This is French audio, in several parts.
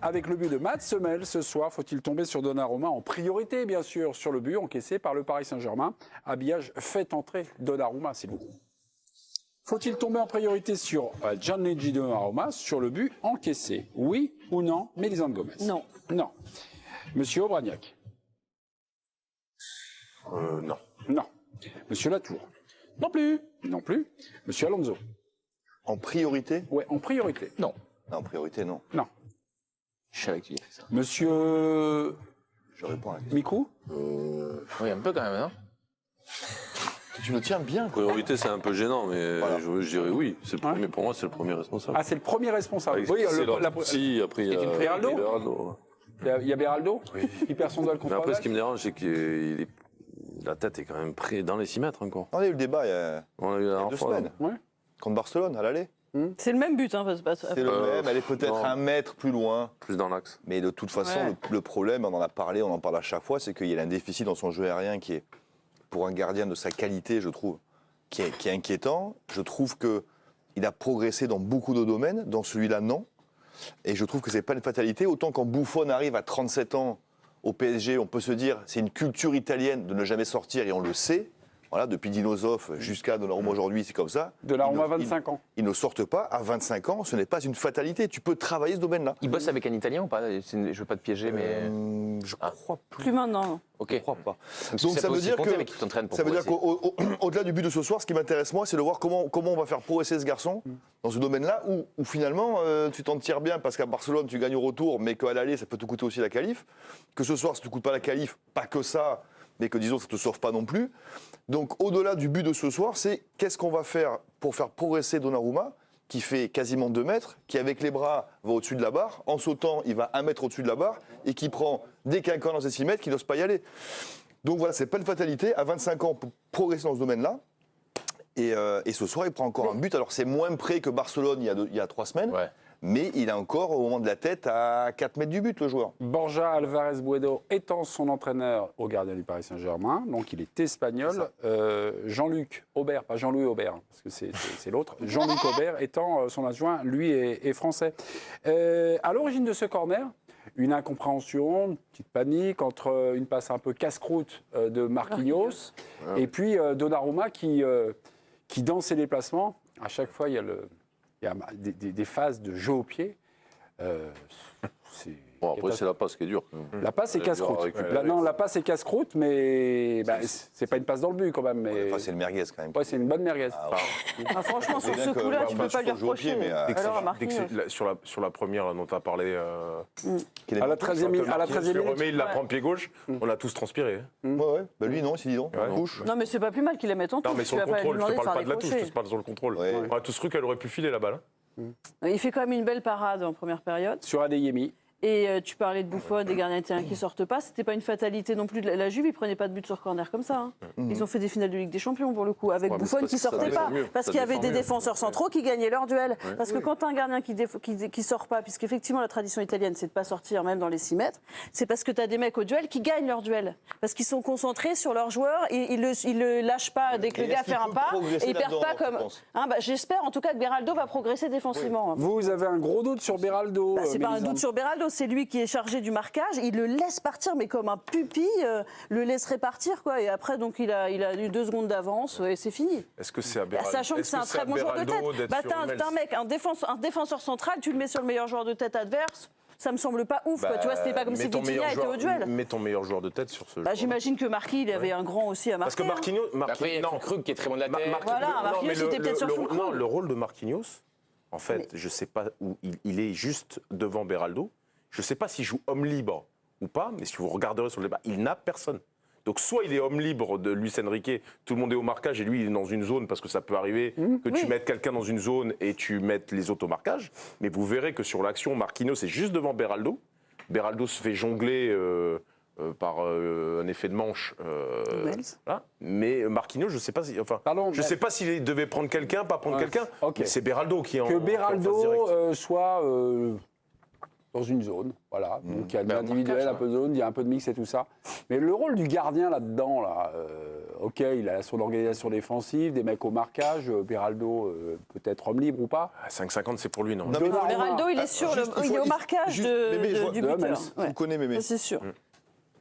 avec le but de Mats Hummels ce soir, faut-il tomber sur Donnarumma en priorité, bien sûr, sur le but encaissé par le Paris Saint-Germain. Habillage, faites entrer Donnarumma, s'il vous plaît. Faut-il tomber en priorité sur Gianluigi Donnarumma sur le but encaissé? Oui ou non, Mélisande Gomez? Non. Non. Monsieur Aubragnac? Non. Non. Monsieur Latour? Non plus. Non plus. Monsieur Alonso? En priorité? Ouais, en priorité. Non. Non, en priorité, non. Non. Je savais qu'il a fait ça. Monsieur Je réponds à la question. Mikou? Oui, un peu quand même, hein. Tu le tiens bien, quoi. Priorité, c'est un peu gênant, mais Voilà. je dirais oui. C'est le premier, pour moi, c'est le premier responsable. Ah, c'est le premier responsable. Avec- Oui, c'est l'autre. la- Si, après, il y a Beraldo Beraldo. il y a Beraldo qui perd son duel contre Mais après, ce Valls. qui me dérange, c'est que la tête est quand même pris dans les 6 mètres encore. On a eu le débat il y a On a eu la dernière 2 fois. semaines. Ouais. Contre Barcelone, à l'aller. C'est le même but, hein. C'est le même, elle est peut-être non. 1 mètre plus loin. Plus dans l'axe. Mais de toute façon, Ouais. le problème, on en a parlé, on en parle à chaque fois, c'est qu'il y a un déficit dans son jeu aérien qui est, pour un gardien de sa qualité, je trouve, qui est inquiétant. Je trouve qu'il a progressé dans beaucoup de domaines, dans celui-là, non. Et je trouve que c'est pas une fatalité. Autant quand Buffon arrive à 37 ans au PSG, on peut se dire c'est une culture italienne de ne jamais sortir, et on le sait. Voilà, depuis Dino Zoff jusqu'à Donnarumma aujourd'hui, c'est comme ça. Donnarumma, 25 ans. Ils ne sortent pas à 25 ans, ce n'est pas une fatalité. Tu peux travailler ce domaine-là. Il bosse avec un Italien ou pas? Je veux pas te piéger, mais. Je crois plus. Plus maintenant. Ok. Je crois pas. Donc ça veut dire que Ça veut dire qu'au-delà du but de ce soir, ce qui m'intéresse moi, c'est de voir comment on va faire progresser ce garçon dans ce domaine-là, où finalement tu t'en tires bien parce qu'à Barcelone tu gagnes au retour, mais qu'à l'aller ça peut te coûter aussi la qualif. Que ce soir ça te coûte pas la qualif, pas que ça, mais que disons ça te sauve pas non plus. Donc au-delà du but de ce soir, c'est qu'est-ce qu'on va faire pour faire progresser Donnarumma, qui fait quasiment 2 mètres, qui avec les bras va au-dessus de la barre, en sautant il va 1 mètre au-dessus de la barre, et qui prend dès qu'il y a un corner dans ces 6 mètres, qui n'ose pas y aller. Donc voilà, c'est pas une fatalité. À 25 ans, pour progresser dans ce domaine-là. Et ce soir, il prend encore un but. Alors c'est moins près que Barcelone il y a 3 semaines, Ouais. mais il est encore au moment de la tête à 4 mètres du but, le joueur. Borja Alvarez Buedo étant son entraîneur au gardien du Paris Saint-Germain, donc il est espagnol. Jean-Luc Aubert, pas Jean-Louis Aubert, hein, parce que c'est l'autre. Jean-Luc Aubert étant son adjoint, lui est français. À l'origine de ce corner, une incompréhension, une petite panique entre une passe un peu casse-croûte de Marquinhos et puis Donnarumma qui, dans ses déplacements, à chaque fois il y a des phases de jeu au pied. Bon, après, c'est la passe qui est dure. La passe est Elle est dure à casse-croûte. récupérer. Non, la passe est casse-croûte, mais c'est pas une passe dans le but quand même. Mais... Enfin, c'est le merguez quand même. Ouais, c'est une bonne merguez. Ah, franchement, sur ce coup-là, tu peux pas lui reprocher. Alors, à Marquinhos. Sur la première dont tu as parlé, À la 13e minute. il le remet, il la Ouais. prend pied gauche, on a tous transpiré. Ouais, ouais. Bah lui, non, il s'est dit non. Ouais. Touche. Non, mais c'est pas plus mal qu'il la mette en touche. Non, mais sur Tu le vas pas lui contrôle, je te demander parle faire pas de la touche, décrocher. je te parle sur le contrôle. Ouais. On a tous cru qu'elle aurait pu filer la balle. Il fait quand même une belle parade en première période. Sur Adeyemi. Et tu parlais de Buffon, des gardiens italiens qui sortent pas. C'était pas une fatalité non plus. La Juve, ils prenaient pas de but sur corner comme ça. Hein. Ils ont fait des finales de Ligue des Champions pour le coup, avec Ouais, mais Buffon c'est qui parce que ça sortait défend pas. mieux. Parce Ça qu'il y avait défend des mieux. défenseurs centraux qui gagnaient leur duel. Parce que quand tu as un gardien qui sort pas, puisqu'effectivement la tradition italienne, c'est de pas sortir même dans les 6 mètres, c'est parce que tu as des mecs au duel qui gagnent leur duel. Parce qu'ils sont concentrés sur leurs joueurs et ils le lâchent pas dès que Et le gars est-ce qu'il fait un peut pas. progresser Et ils perdent là-dedans, pas tu comme. penses Hein, j'espère en tout cas que Beraldo va progresser défensivement. Vous avez un gros doute sur Beraldo. C'est pas un Mélisande. doute sur Beraldo, c'est lui qui est chargé du marquage. Il le laisse partir, mais comme un pupille, le laisserait partir, quoi. Et après, donc, il a eu 2 secondes d'avance et c'est fini. Est-ce que c'est à Beraldo? Sachant que c'est un très bon joueur de tête. T'as un mec, un défenseur central, tu le mets sur le meilleur joueur de tête adverse. Ça me semble pas ouf, quoi. Tu vois, c'était pas comme si Vitinha était au duel. Mets ton meilleur joueur de tête sur ce jeu. J'imagine que Marquis, il avait un grand aussi à Parce que marquer. Après, il y a Krug qui est très bon de la tête. Voilà, Marquinhos, il était peut-être sur son Non, coup. le rôle de Marquinhos, en fait, je sais pas où il est juste devant Beraldo. Je sais pas s'il joue homme libre ou pas, mais si vous regarderez sur le débat, il n'a personne. Donc soit il est homme libre de Luis Enrique, tout le monde est au marquage et lui il est dans une zone parce que ça peut arriver que tu mettes quelqu'un dans une zone et tu mettes les autres au marquage. Mais vous verrez que sur l'action, Marquinhos est juste devant Beraldo. Beraldo se fait jongler par un effet de manche. Voilà. Mais Marquinhos, je sais pas si, enfin, Pardon, je sais pas s'il devait prendre quelqu'un, pas prendre Ouais. quelqu'un. Ok. Mais c'est Beraldo qui est en Que en face Beraldo directe. soit dans une zone, voilà. Donc il y a de Ben, l'individuel, marquage, un peu de zone, il y a un peu de mix et tout ça. Mais le rôle du gardien là-dedans, là, ok, il a son organisation défensive, des mecs au marquage, Beraldo peut-être homme libre ou pas. À 5,50, c'est pour lui, non? Non, mais Donnarumma, Beraldo, il est sur juste, il est au marquage juste, Mémé, je vois- du de buteur. Hummels. Ouais. Vous connaissez Mémé. Ça, c'est sûr.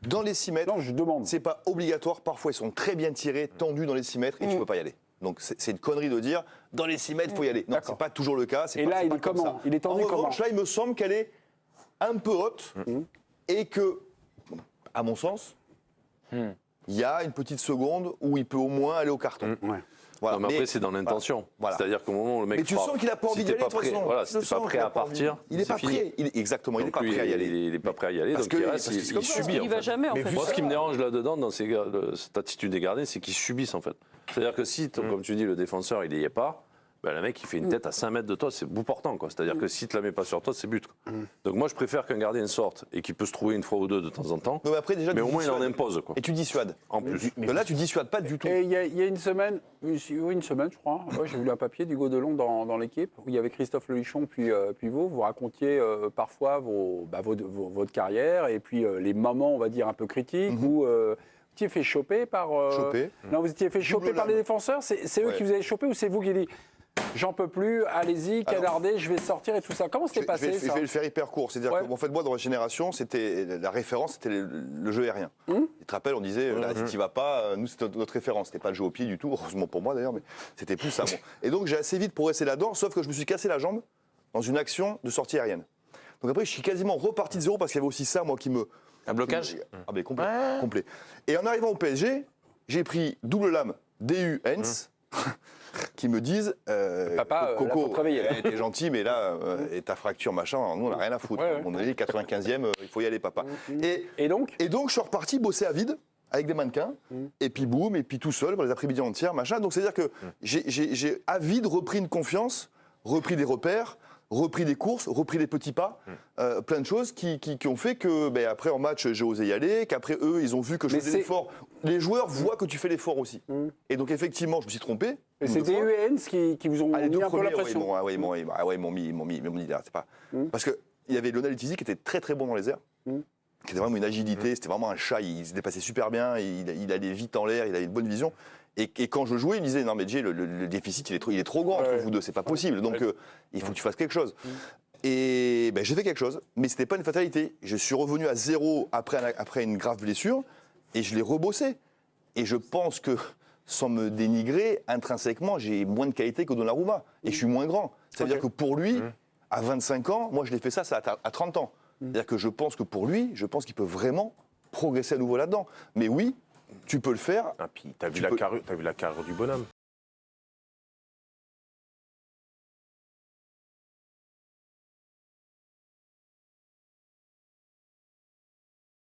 Dans les 6 mètres, Non, je demande. c'est pas obligatoire. Parfois, ils sont très bien tirés, tendus dans les 6 mètres et tu peux pas y aller. Donc c'est une connerie de dire dans les 6 mètres, il faut y aller. Non, D'accord. c'est pas toujours le cas. C'est Et pas- là, c'est il pas est comme comment ça. Il est tendu En comment revanche, là, il me semble qu'elle est un peu haute et que, à mon sens, il y a une petite seconde où il peut au moins aller au carton. Ouais. Voilà. Non, mais après, c'est dans l'intention. Voilà. C'est-à-dire qu'au moment où le mec Mais tu frappe, sens qu'il a pas envie si d'y t'es aller, de pas toute prêt, façon. voilà, Je si t'es sens pas prêt qu'il a à pas envie. partir, Il n'est c'est pas fini. prêt. Exactement, il n'est Donc pas lui, prêt à y aller. il n'est pas prêt à y aller, Parce donc il que- reste, parce que c'est il comme ça. subit. Il en va fait. jamais, en Mais fait. vu Moi, ce qui me ça- dérange là-dedans, dans cette attitude des gardiens, c'est qu'ils subissent, en fait. C'est-à-dire que si, comme tu dis, le défenseur, il n'y est pas, ben, le mec, il fait une tête à 5 mètres de toi, c'est bout portant, quoi. C'est-à-dire que si tu la mets pas sur toi, c'est but. Donc moi, je préfère qu'un gardien sorte et qu'il peut se trouver une fois ou deux de temps en temps, Non, mais après, déjà, mais tu au moins, il en dissuades. impose, quoi. Et tu dissuades. En plus. Mais là, tu dissuades pas du tout. Et il y a une semaine, je crois, ouais, j'ai vu un papier du Godelon dans l'équipe, où il y avait Christophe Lelichon, puis vous racontiez parfois votre carrière, et puis les moments, on va dire, un peu critiques, où vous étiez fait choper par... Choper. Non, vous étiez fait choper par les lame. défenseurs, c'est eux Ouais. qui vous avez chopé, ou c'est vous qui dit j'en peux plus, allez-y, canardez, je vais sortir et tout ça. Comment c'était passé, je ça vais le faire hyper court. C'est-à-dire Ouais. qu'en fait, moi, dans ma génération, la référence, c'était le jeu aérien. Tu te rappelles, on disait, là, si tu vas pas, nous, c'était notre référence. C'était pas le jeu au pied du tout, heureusement pour moi d'ailleurs, mais c'était plus ça. Bon. Et donc, j'ai assez vite progressé là-dedans, sauf que je me suis cassé la jambe dans une action de sortie aérienne. Donc après, je suis quasiment reparti de zéro parce qu'il y avait aussi ça, moi, qui me... Un blocage Ah, mais complet, complet. Et en arrivant au PSG, j'ai pris double lame DU Hens. Qui me disent Papa, là, faut te réveiller, là. t'es gentil, mais là, et ta fracture, machin, nous, on n'a rien à foutre. Ouais, ouais. On est 95e, il faut y aller, papa. Et donc Et donc, je suis reparti bosser à vide, avec des mannequins, et puis boum, et puis tout seul, pour les après-midi entières, machin. Donc, c'est-à-dire que j'ai à vide repris une confiance, repris des repères, repris des courses, repris des petits pas, plein de choses qui ont fait que, ben, après, en match, j'ai osé y aller, qu'après, eux, ils ont vu que je Mais faisais c'est- l'effort. Les joueurs voient que tu fais l'effort aussi. Et donc, effectivement, je me suis trompé. Et une c'est ou deux des fois. UENs qui vous ont Ah, les mis deux un peu la premiers, ouais, pression. ils m'ont mis là, c'est pas. Parce qu'il y avait Lionel Utizi qui était très très bon dans les airs, qui était vraiment une agilité, c'était vraiment un chat, il se dépassait super bien, il allait vite en l'air, il avait une bonne vision. Et quand je jouais, il me disait non mais Jay, le déficit il est trop grand entre vous deux, c'est pas possible, donc il faut que tu fasses quelque chose. Et ben, j'ai fait quelque chose, mais c'était pas une fatalité. Je suis revenu à zéro après une grave blessure et je l'ai rebossé. Et je pense que, sans me dénigrer, intrinsèquement, j'ai moins de qualité que Donnarumma. Et je suis moins grand. C'est-à-dire que pour lui, à 25 ans, moi je l'ai fait ça à 30 ans. C'est-à-dire que je pense que pour lui, je pense qu'il peut vraiment progresser à nouveau là-dedans. Mais oui, tu peux le faire. Ah, puis t'as vu, Tu la peux- carrure du bonhomme.